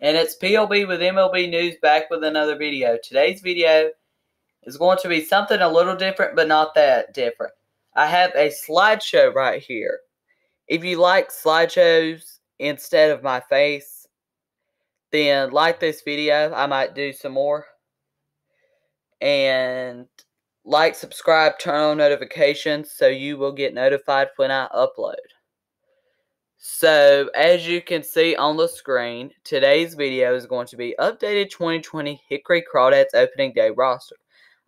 And it's PLB with MLB News back with another video. Today's video is going to be something a little different, but not that different. I have a slideshow right here. If you like slideshows instead of my face, then like this video. I might do some more. And like, subscribe, turn on notifications so you will get notified when I upload. So, as you can see on the screen, today's video is going to be updated 2020 Hickory Crawdads opening day roster.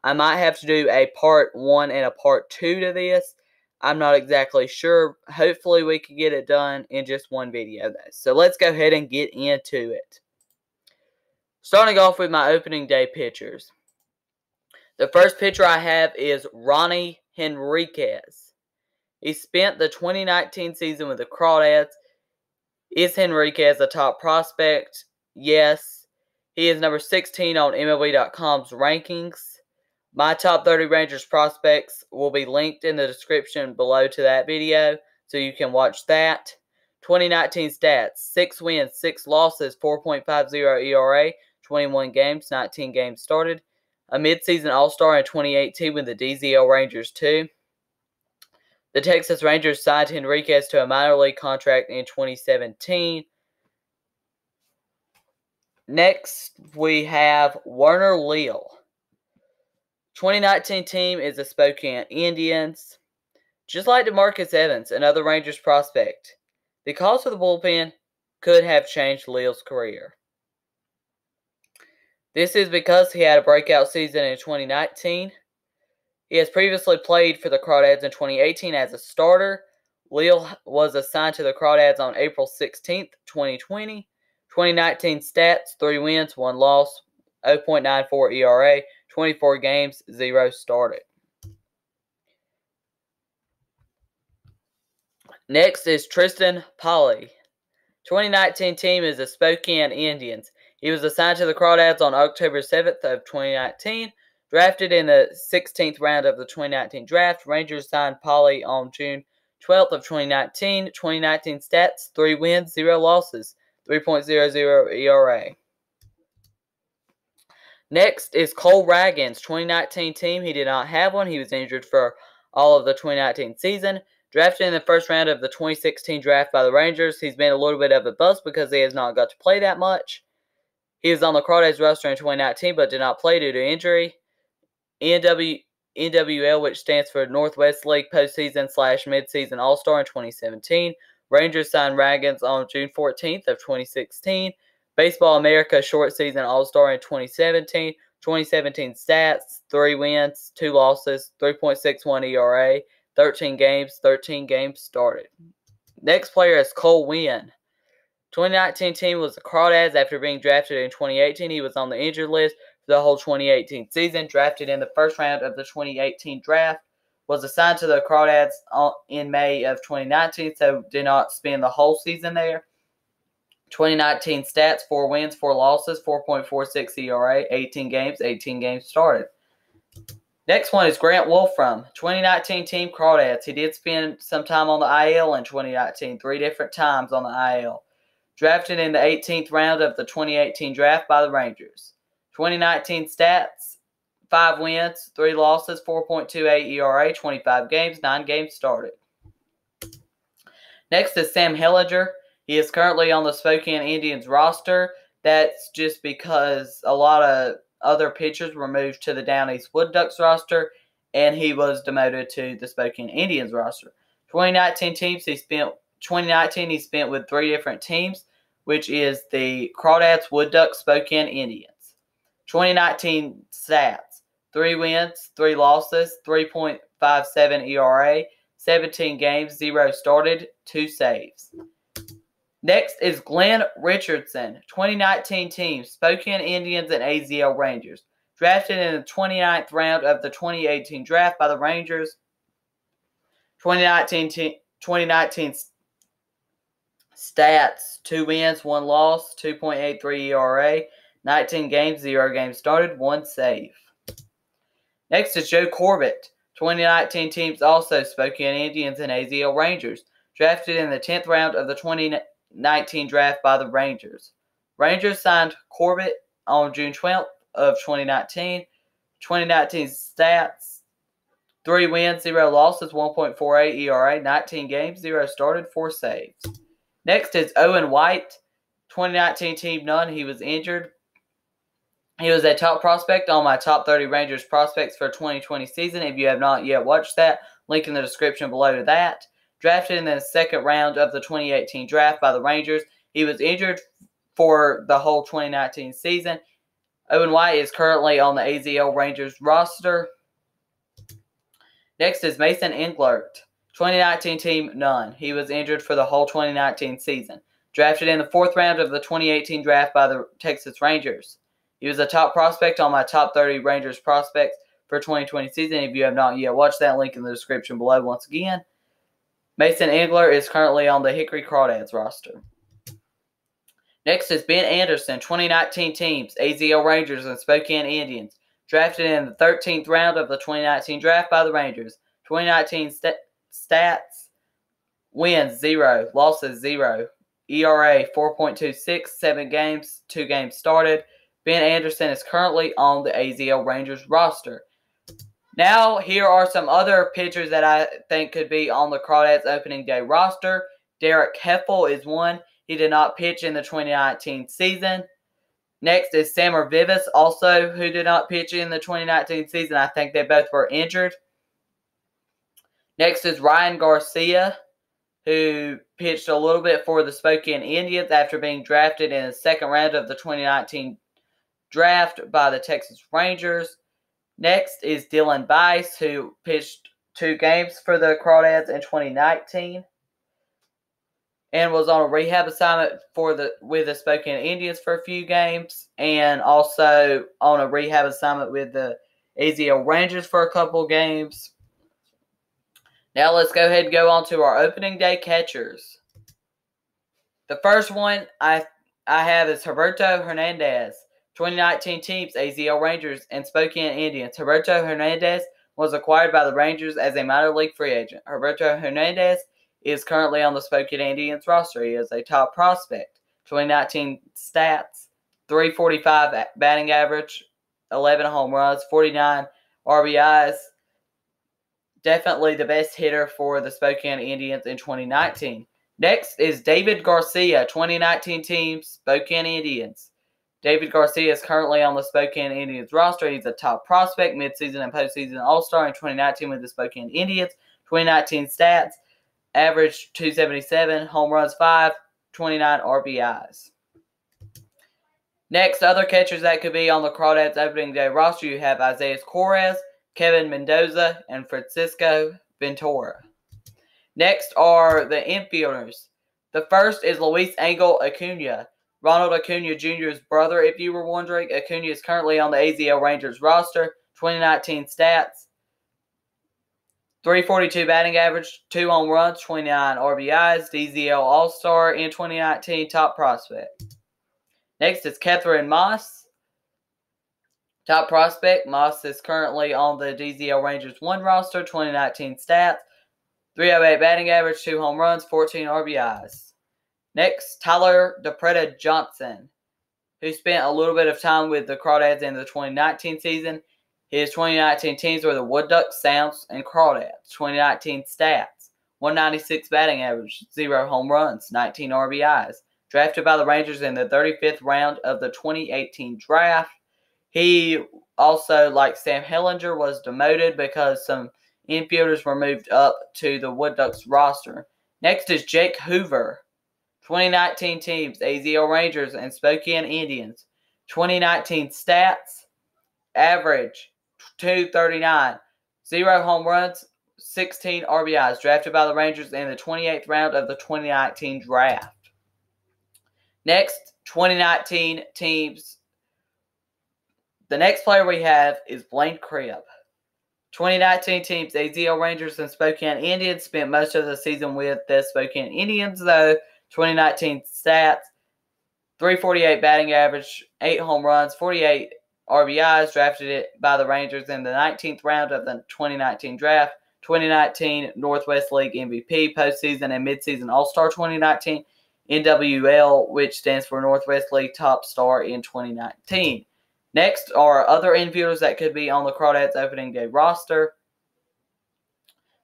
I might have to do a part 1 and a part 2 to this. I'm not exactly sure. Hopefully we can get it done in just one video though. So let's go ahead and get into it. Starting off with my opening day pitchers. The first pitcher I have is Ronny Henriquez. He spent the 2019 season with the Crawdads. Is Henriquez a top prospect? Yes. He is number 16 on MLB.com's rankings. My top 30 Rangers prospects will be linked in the description below to that video, so you can watch that. 2019 stats: 6 wins, 6 losses, 4.50 ERA, 21 games, 19 games started. A midseason All-Star in 2018 with the DZL Rangers too. The Texas Rangers signed Henriquez to a minor league contract in 2017. Next, we have Werner Leal. 2019 team is the Spokane Indians. Just like DeMarcus Evans, another Rangers prospect, the calls for the bullpen could have changed Leal's career. This is because he had a breakout season in 2019. He has previously played for the Crawdads in 2018 as a starter. Leal was assigned to the Crawdads on April 16, 2020. 2019 stats: 3 wins, 1 loss, 0.94 ERA, 24 games, 0 started. Next is Triston Polley. 2019 team is the Spokane Indians. He was assigned to the Crawdads on October 7th of 2019. Drafted in the 16th round of the 2019 draft, Rangers signed Polley on June 12th of 2019. 2019 stats: 3 wins, 0 losses, 3.00 ERA. Next is Cole Ragans. 2019 team, he did not have one. He was injured for all of the 2019 season. Drafted in the first round of the 2016 draft by the Rangers. He's been a little bit of a bust because he has not got to play that much. He was on the Crawdads roster in 2019 but did not play due to injury. NWL, which stands for Northwest League Postseason/Midseason All-Star in 2017. Rangers signed Ragans on June 14th of 2016. Baseball America Short Season All-Star in 2017. 2017 stats: 3 wins, 2 losses, 3.61 ERA, 13 games started. Next player is Cole Winn. 2019 team was the Crawdads. After being drafted in 2018, he was on the injured list for the whole 2018 season. Drafted in the first round of the 2018 draft. Was assigned to the Crawdads in May of 2019, so did not spend the whole season there. 2019 stats: 4 wins, 4 losses, 4.46 ERA, 18 games started. Next one is Grant Wolfram. 2019 team Crawdads. He did spend some time on the IL in 2019, 3 different times on the IL. Drafted in the 18th round of the 2018 draft by the Rangers. 2019 stats: 5 wins, 3 losses, 4.28 ERA, 25 games, 9 games started. Next is Sam Hellinger. He is currently on the Spokane Indians roster. That's just because a lot of other pitchers were moved to the Down East Wood Ducks roster, and he was demoted to the Spokane Indians roster. 2019 teams, he spent with 3 different teams, which is the Crawdads, Wood Ducks, Spokane Indians. 2019 stats: 3 wins, 3 losses, 3.57 ERA, 17 games, 0 started, 2 saves. Next is Glen Richardson. 2019 team, Spokane Indians and AZL Rangers. Drafted in the 29th round of the 2018 draft by the Rangers. 2019 stats: 2 wins, 1 loss, 2.83 ERA, 19 games, 0 games started, 1 save. Next is Joe Corbett. 2019 teams also Spokane Indians and AZL Rangers. Drafted in the 10th round of the 2019 draft by the Rangers. Rangers signed Corbett on June 12th of 2019. 2019 stats: 3 wins, 0 losses, 1.48 ERA, 19 games, 0 started, 4 saves. Next is Owen White. 2019 team none. He was injured. He was a top prospect on my top 30 Rangers prospects for 2020 season. If you have not yet watched that, link in the description below to that. Drafted in the second round of the 2018 draft by the Rangers. He was injured for the whole 2019 season. Owen White is currently on the AZL Rangers roster. Next is Mason Englert. 2019 team, none. He was injured for the whole 2019 season. Drafted in the fourth round of the 2018 draft by the Texas Rangers. He was a top prospect on my top 30 Rangers prospects for 2020 season. If you have not yet watched that, link in the description below once again. Mason Englert is currently on the Hickory Crawdads roster. Next is Ben Anderson. 2019 teams, AZL Rangers and Spokane Indians. Drafted in the 13th round of the 2019 draft by the Rangers. 2019 stats: wins 0, losses 0, ERA 4.26, 7 games, 2 games started. Ben Anderson is currently on the AZL Rangers roster. Now, here are some other pitchers that I think could be on the Crawdads opening day roster. Derek Heffel is one. He did not pitch in the 2019 season. Next is Sammer Vivas, also who did not pitch in the 2019 season. I think they both were injured. Next is Ryan Garcia, who pitched a little bit for the Spokane Indians after being drafted in the second round of the 2019 draft by the Texas Rangers. Next is Dylan Bice, who pitched 2 games for the Crawdads in 2019 and was on a rehab assignment with the Spokane Indians for a few games, and also on a rehab assignment with the AZL Rangers for a couple games. Now let's go ahead and go on to our opening day catchers. The first one I have is Heriberto Hernandez. 2019 teams, AZL Rangers and Spokane Indians. Heriberto Hernandez was acquired by the Rangers as a minor league free agent. Heriberto Hernandez is currently on the Spokane Indians roster. He is a top prospect. 2019 stats: 345 batting average, 11 home runs, 49 RBIs. Definitely the best hitter for the Spokane Indians in 2019. Next is David Garcia. 2019 teams, Spokane Indians. David Garcia is currently on the Spokane Indians roster. He's a top prospect, midseason and postseason All-Star in 2019 with the Spokane Indians. 2019 stats: average 277, home runs 5, 29 RBIs. Next, other catchers that could be on the Crawdads opening day roster, you have Isaiah Correz, Kevin Mendoza, and Francisco Ventura. Next are the infielders. The first is Luis Angel Acuna. Ronald Acuna Jr.'s brother, if you were wondering. Acuna is currently on the AZL Rangers roster. 2019 stats: 342 batting average, 2 home runs, 29 RBIs, DZL All-Star in 2019, top prospect. Next is Catherine Moss, top prospect. Moss is currently on the DZL Rangers 1 roster. 2019 stats: 308 batting average, 2 home runs, 14 RBIs. Next, Tyler Depreta Johnson, who spent a little bit of time with the Crawdads in the 2019 season. His 2019 teams were the Wood Ducks, Sounds, and Crawdads. 2019 stats: 196 batting average, 0 home runs, 19 RBIs. Drafted by the Rangers in the 35th round of the 2018 draft. He also, like Sam Hellinger, was demoted because some infielders were moved up to the Wood Ducks roster. Next is Jake Hoover. 2019 teams, AZL Rangers and Spokane Indians. 2019 stats: average 239, 0 home runs, 16 RBIs. Drafted by the Rangers in the 28th round of the 2019 draft. Next, 2019 teams. The next player we have is Blaine Crim. 2019 teams, AZL Rangers and Spokane Indians. Spent most of the season with the Spokane Indians, though. 2019 stats: 348 batting average, 8 home runs, 48 RBIs. Drafted by the Rangers in the 19th round of the 2019 draft. 2019 Northwest League MVP, postseason and midseason All-Star 2019. NWL, which stands for Northwest League Top Star in 2019. Next are other infielders that could be on the Crawdads opening day roster.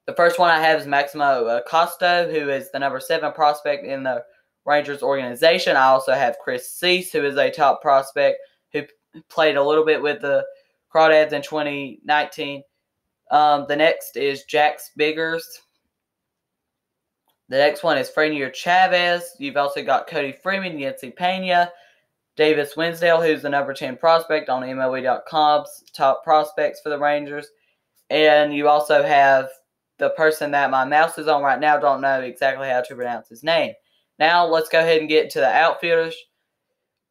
The first one I have is Maximo Acosta, who is the number 7 prospect in the Rangers organization. I also have Chris Cease, who is a top prospect who played a little bit with the Crawdads in 2019. The next is Jax Biggers. The next one is Frenier Chavez. You've also got Cody Freeman, Yancy Pena, Davis Winsdale, who's the number 10 prospect on MLB.com's top prospects for the Rangers. And you also have the person that my mouse is on right now. Don't know exactly how to pronounce his name. Now, let's go ahead and get to the outfielders,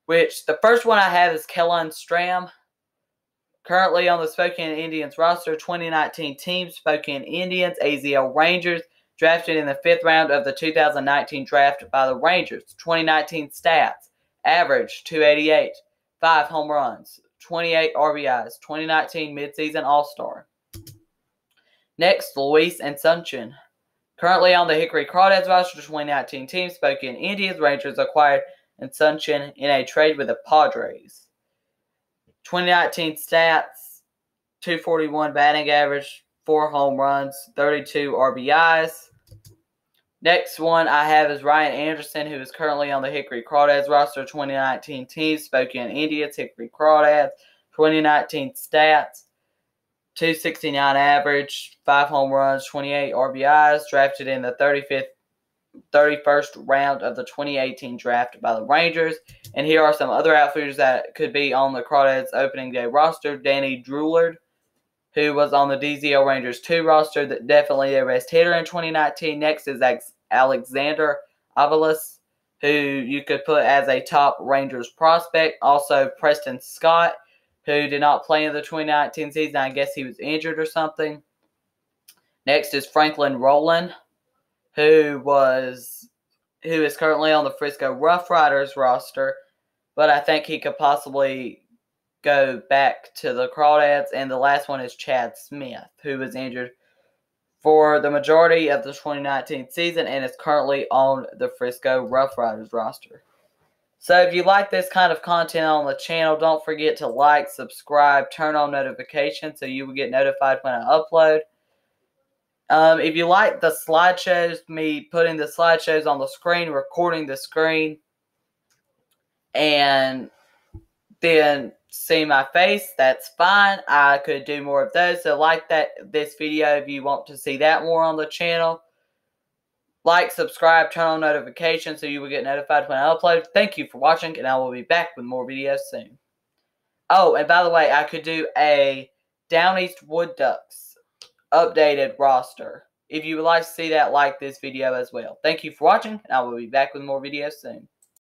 which the first one I have is Kellen Strahm. Currently on the Spokane Indians roster, 2019 team, Spokane Indians, AZL Rangers, drafted in the 5th round of the 2019 draft by the Rangers. 2019 stats, average 288, 5 home runs, 28 RBIs, 2019 midseason All-Star. Next, Luis Ensunchin. Currently on the Hickory Crawdads roster, 2019 team, Spokane Indians, Rangers acquired Ensunchin in a trade with the Padres. 2019 stats, 241 batting average, 4 home runs, 32 RBIs. Next one I have is Ryan Anderson, who is currently on the Hickory Crawdads roster, 2019 team, Spokane Indians, Hickory Crawdads, 2019 stats, 269 average, 5 home runs, 28 RBIs, drafted in the 31st round of the 2018 draft by the Rangers. And here are some other outfielders that could be on the Crawdads opening day roster. Danny Drewlard, who was on the DZL Rangers 2 roster, that definitely their best hitter in 2019. Next is Alexander Avalos, who you could put as a top Rangers prospect. Also, Preston Scott, who did not play in the 2019 season. I guess he was injured or something. Next is Franklin Rowland, who is currently on the Frisco Rough Riders roster, but I think he could possibly go back to the Crawdads. And the last one is Chad Smith, who was injured for the majority of the 2019 season and is currently on the Frisco Rough Riders roster. So if you like this kind of content on the channel, don't forget to like, subscribe, turn on notifications so you will get notified when I upload. If you like the slideshows, me putting the slideshows on the screen, recording the screen, and then see my face, that's fine. I could do more of those. So like this video if you want to see that more on the channel. Like, subscribe, turn on notifications so you will get notified when I upload. Thank you for watching, and I will be back with more videos soon. Oh, and by the way, I could do a Down East Wood Ducks updated roster. If you would like to see that, like this video as well. Thank you for watching, and I will be back with more videos soon.